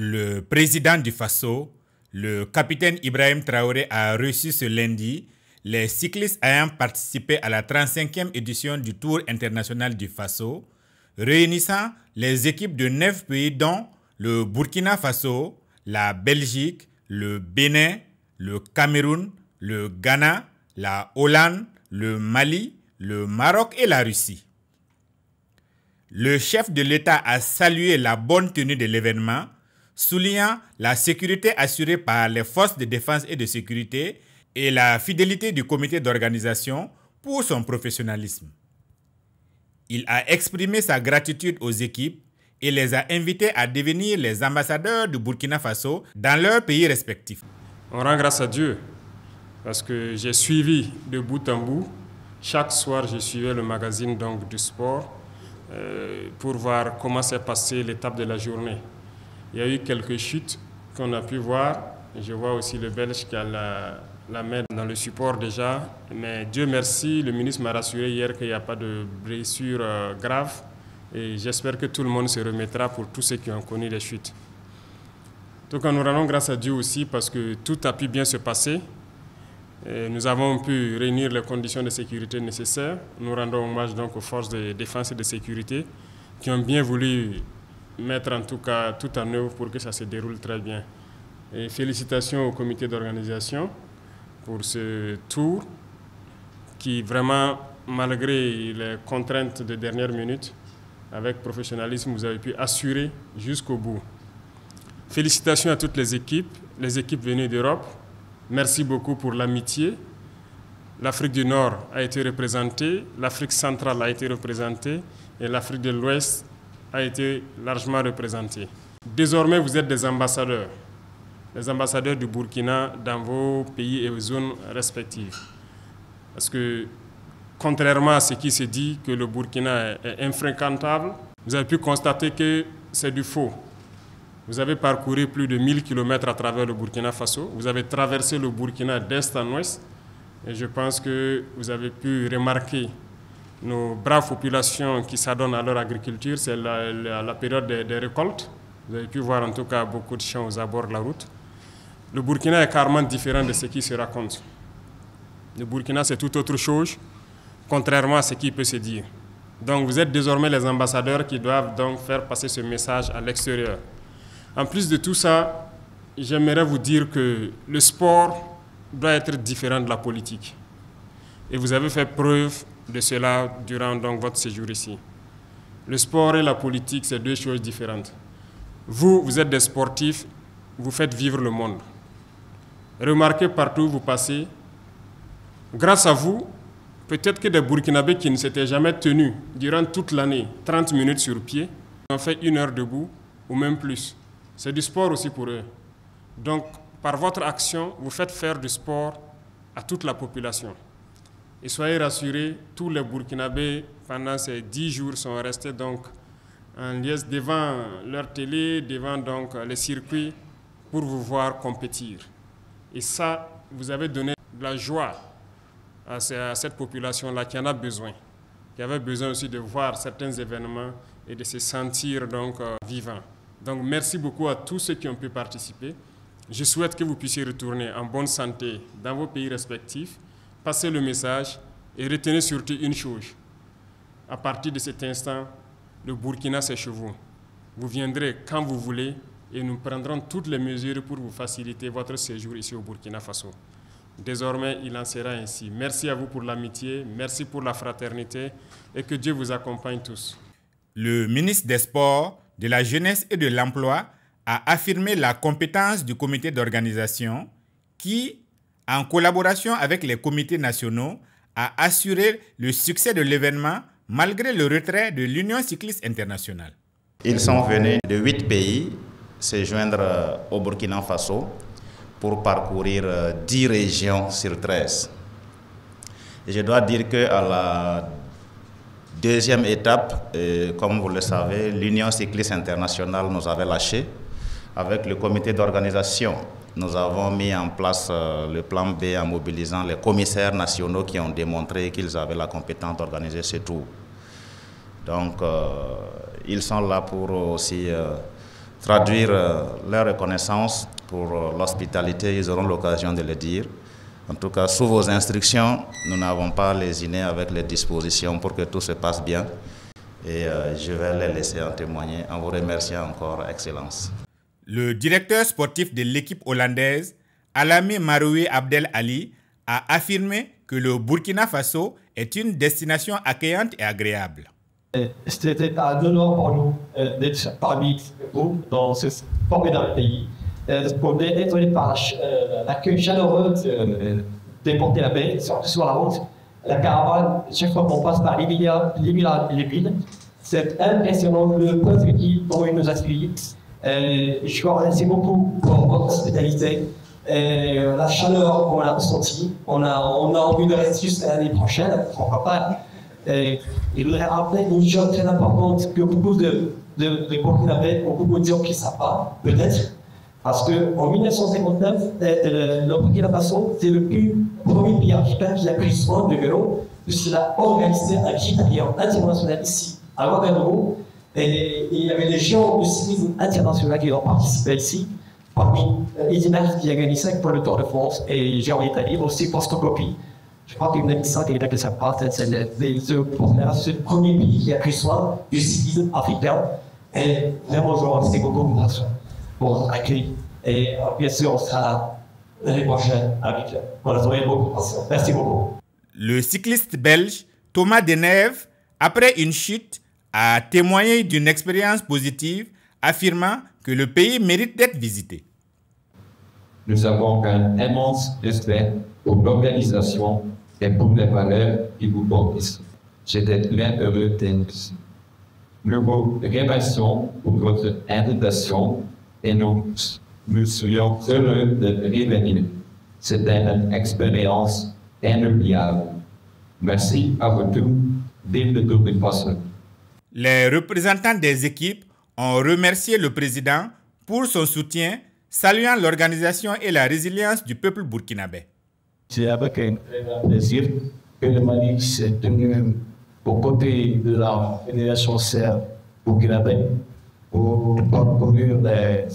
Le président du Faso, le capitaine Ibrahim Traoré, a reçu ce lundi les cyclistes ayant participé à la 35e édition du Tour international du Faso, réunissant les équipes de 9 pays dont le Burkina Faso, la Belgique, le Bénin, le Cameroun, le Ghana, la Hollande, le Mali, le Maroc et la Russie. Le chef de l'État a salué la bonne tenue de l'événement, soulignant la sécurité assurée par les forces de défense et de sécurité et la fidélité du comité d'organisation pour son professionnalisme. Il a exprimé sa gratitude aux équipes et les a invités à devenir les ambassadeurs du Burkina Faso dans leurs pays respectifs. On rend grâce à Dieu parce que j'ai suivi de bout en bout. Chaque soir, je suivais le magazine du sport pour voir comment s'est passée l'étape de la journée. Il y a eu quelques chutes qu'on a pu voir. Je vois aussi le Belge qui a la main dans le support déjà. Mais Dieu merci, le ministre m'a rassuré hier qu'il n'y a pas de blessures graves. Et j'espère que tout le monde se remettra pour tous ceux qui ont connu les chutes. Donc nous rendons grâce à Dieu aussi parce que tout a pu bien se passer. Et nous avons pu réunir les conditions de sécurité nécessaires. Nous rendons hommage donc aux forces de défense et de sécurité qui ont bien voulu mettre en tout cas tout en œuvre pour que ça se déroule très bien. Et félicitations au comité d'organisation pour ce tour qui vraiment, malgré les contraintes de dernière minute, avec professionnalisme, vous avez pu assurer jusqu'au bout. Félicitations à toutes les équipes venues d'Europe. Merci beaucoup pour l'amitié. L'Afrique du Nord a été représentée, l'Afrique centrale a été représentée et l'Afrique de l'Ouest a été largement représentée. Désormais, vous êtes des ambassadeurs du Burkina dans vos pays et zones respectives. Parce que, contrairement à ce qui se dit que le Burkina est infréquentable, vous avez pu constater que c'est du faux. Vous avez parcouru plus de 1000 km à travers le Burkina Faso. Vous avez traversé le Burkina d'est en ouest. Et je pense que vous avez pu remarquer nos braves populations qui s'adonnent à leur agriculture. C'est la période des récoltes. Vous avez pu voir en tout cas beaucoup de champs aux abords de la route. Le Burkina est carrément différent de ce qui se raconte. Le Burkina, c'est tout autre chose, contrairement à ce qui peut se dire. Donc vous êtes désormais les ambassadeurs qui doivent donc faire passer ce message à l'extérieur. En plus de tout ça, j'aimerais vous dire que le sport doit être différent de la politique. Et vous avez fait preuve de cela durant donc votre séjour ici. Le sport et la politique, c'est deux choses différentes. Vous êtes des sportifs, vous faites vivre le monde. Remarquez partout où vous passez, grâce à vous, peut-être que des Burkinabés qui ne s'étaient jamais tenus durant toute l'année, 30 minutes sur pied, ont fait 1 heure debout ou même plus. C'est du sport aussi pour eux. Donc, par votre action, vous faites faire du sport à toute la population. Et soyez rassurés, tous les Burkinabés, pendant ces 10 jours, sont restés donc en liesse devant leur télé, devant donc les circuits, pour vous voir compétir. Et ça, vous avez donné de la joie à cette population-là qui en a besoin, qui avait besoin aussi de voir certains événements et de se sentir donc vivants. Donc merci beaucoup à tous ceux qui ont pu participer. Je souhaite que vous puissiez retourner en bonne santé dans vos pays respectifs, passer le message et retenez surtout une chose. À partir de cet instant, le Burkina, c'est chez vous. Vous viendrez quand vous voulez et nous prendrons toutes les mesures pour vous faciliter votre séjour ici au Burkina Faso. Désormais, il en sera ainsi. Merci à vous pour l'amitié, merci pour la fraternité et que Dieu vous accompagne tous. Le ministre des Sports, de la Jeunesse et de l'Emploi a affirmé la compétence du comité d'organisation qui, en collaboration avec les comités nationaux, a assuré le succès de l'événement malgré le retrait de l'Union cycliste internationale. Ils sont venus de 8 pays se joindre au Burkina Faso pour parcourir 10 régions sur 13. Et je dois dire qu'à la deuxième étape, comme vous le savez, l'Union cycliste internationale nous avait lâchés. Avec le comité d'organisation, nous avons mis en place le plan B en mobilisant les commissaires nationaux qui ont démontré qu'ils avaient la compétence d'organiser ce tour. Donc, ils sont là pour aussi traduire leur reconnaissance pour l'hospitalité, ils auront l'occasion de le dire. En tout cas, sous vos instructions, nous n'avons pas lésiné avec les dispositions pour que tout se passe bien. Et je vais les laisser en témoigner en vous remerciant encore, Excellence. Le directeur sportif de l'équipe hollandaise, Alami Maroui Abdel Ali, a affirmé que le Burkina Faso est une destination accueillante et agréable. C'était un honneur pour nous d'être parmi vous dans ce formidable pays. Pour être étonné par l'accueil chaleureux des Burkinabés sur la route. La caravane, chaque fois qu'on passe par les villes, c'est impressionnant le peuple qui nous accueille. Je vous remercie beaucoup pour votre hospitalité. La chaleur qu'on a ressentie, on a envie de rester jusqu'à l'année prochaine, pourquoi pas. Il voudrait rappeler une chose très importante que beaucoup de Burkinabés, beaucoup de gens qui ne savent pas, peut-être, parce qu'en 1959, le Burkina Faso, c'est le premier pays africain qui a pris soin de vélo, puisqu'il a organisé un championnat international ici, à Ouagadougou, et il y avait des géants de cyclisme international qui ont participé ici. Parmi Edina qui a gagné 5 pour le Tour de France et Géant Italie, aussi pour Stocopie. Je crois qu'il y a une ça qui est de sa part, c'est le premier pays qui a pris soin du cyclisme africain. Et vraiment, je vous remercie beaucoup pour votre accueil. Et bien sûr, on sera l'année prochaine avec on a trouvé beaucoup de patience. Merci beaucoup. Le cycliste belge Thomas Denève, après une chute, a témoigné d'une expérience positive, affirmant que le pays mérite d'être visité. Nous avons un immense respect pour l'organisation et pour les valeurs qui vous portent ici. J'étais très heureux d'être ici. Nous vous remercions pour votre invitation et nous serions heureux de revenir. C'était une expérience inoubliable. Merci à vous tous, vive le Tour du Faso. Les représentants des équipes ont remercié le président pour son soutien, saluant l'organisation et la résilience du peuple burkinabé. C'est avec un très grand plaisir que le Mali s'est tenu aux côtés de la Fédération serbe burkinabé pour parcourir les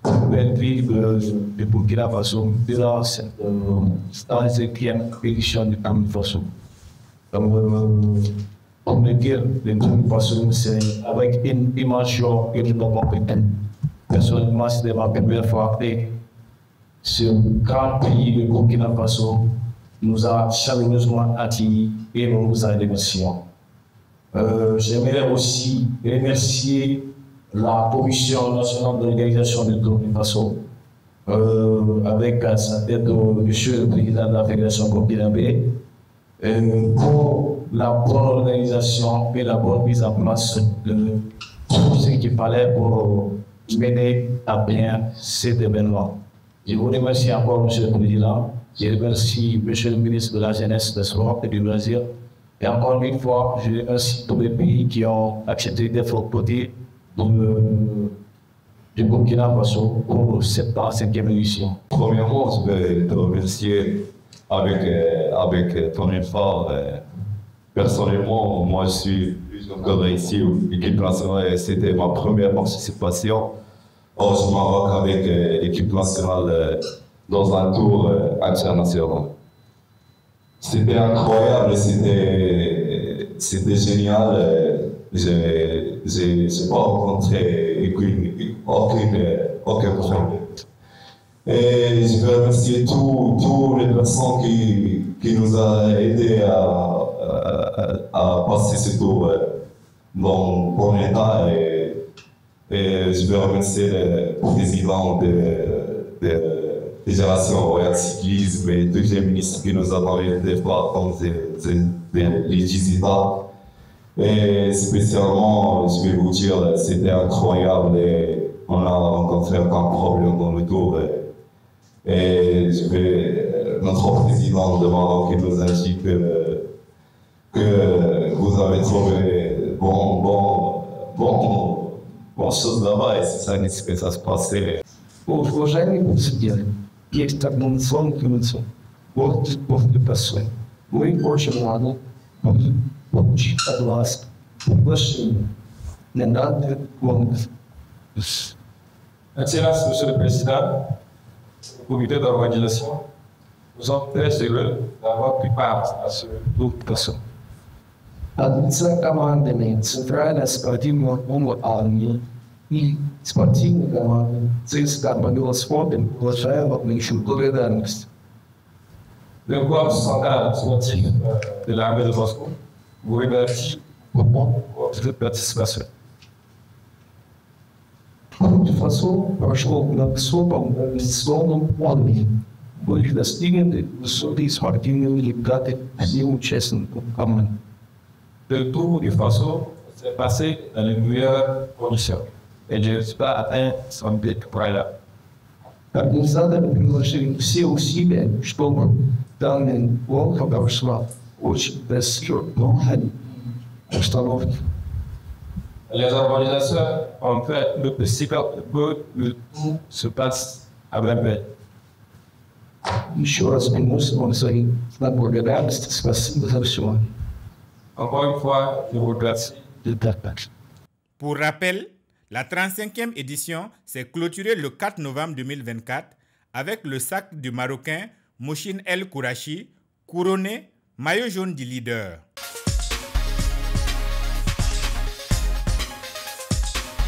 nouvelles villes de Burkina Faso durant cette 35e édition du Tour du Faso. On peut dire que le Tour du Faso, c'est avec une dimension que je ne vois pas. Personnellement, c'était ma première fois que ce grand pays de Burkina Faso nous a chaleureusement accueillis et nous a remerciés. J'aimerais aussi remercier la Commission nationale d'organisation du Tour du Faso, avec sa tête Monsieur le Président de la Fédération burkinabé, pour la bonne organisation et la bonne mise en place de tout ce qu'il fallait pour mener à bien cet événement. Je vous remercie encore, Monsieur le Président. Je remercie Monsieur le ministre de la Jeunesse, des Sports et du Loisir. Et encore une fois, je remercie tous les pays qui ont accepté d'être aux côtés du Burkina Faso pour cette 5e édition. Premièrement, je vais te remercier avec ton effort. Personnellement, moi, je suis encore ici au l'équipe nationale. C'était ma première participation au Maroc avec l'équipe nationale dans un tour international. C'était incroyable, c'était génial. J'ai pas rencontré aucun problème. Et je veux remercier tous les personnes qui nous ont aidés à passer ce tour dans bon état. Et je veux remercier le président de Fédération Royale Cyclisme et tous les ministres qui nous ont aidés par les visiteurs. Et spécialement, je vais vous dire, c'était incroyable et on a rencontré aucun problème dans le tour. Et notre président de Maroc nous a dit que vous avez trouvé bon chose là-bas et c'est ça que ça se passait. Уважаемые пассажиры, есть однонациональная конвенция. Вот person. Мы очень рады получить от вас приглашение на данный конкурс. Excellence, Monsieur le Président, le comité d'organisation, nous sommes très heureux d'avoir pris part à ce tour de façon. Sa commandement central sportivo como almi e sportivo como se está para o esporte o chave me chutou da nos. Le corps central sportif de l'armée de Moscou vous remercie pour cette participation. De façon, acho que na pessoa como só não pode hoje das dingen o sou de sportivo liberté assim um chesson como Le tour du Faso s'est passé dans les meilleures conditions et je n'ai pas atteint son but pour aller là. Organizada pelo se aussi bem estou dans le world of our smart which best não had está novo. Les organisateurs ont fait le possible pour que le tout se passe à merveille. Еще раз минус, он свои наборы радости, спасибо за все. Encore une fois, je vous remercie. Pour rappel, la 35e édition s'est clôturée le 4 novembre 2024 avec le sacre du Marocain Mouchine El Kourachi, couronné maillot jaune du leader.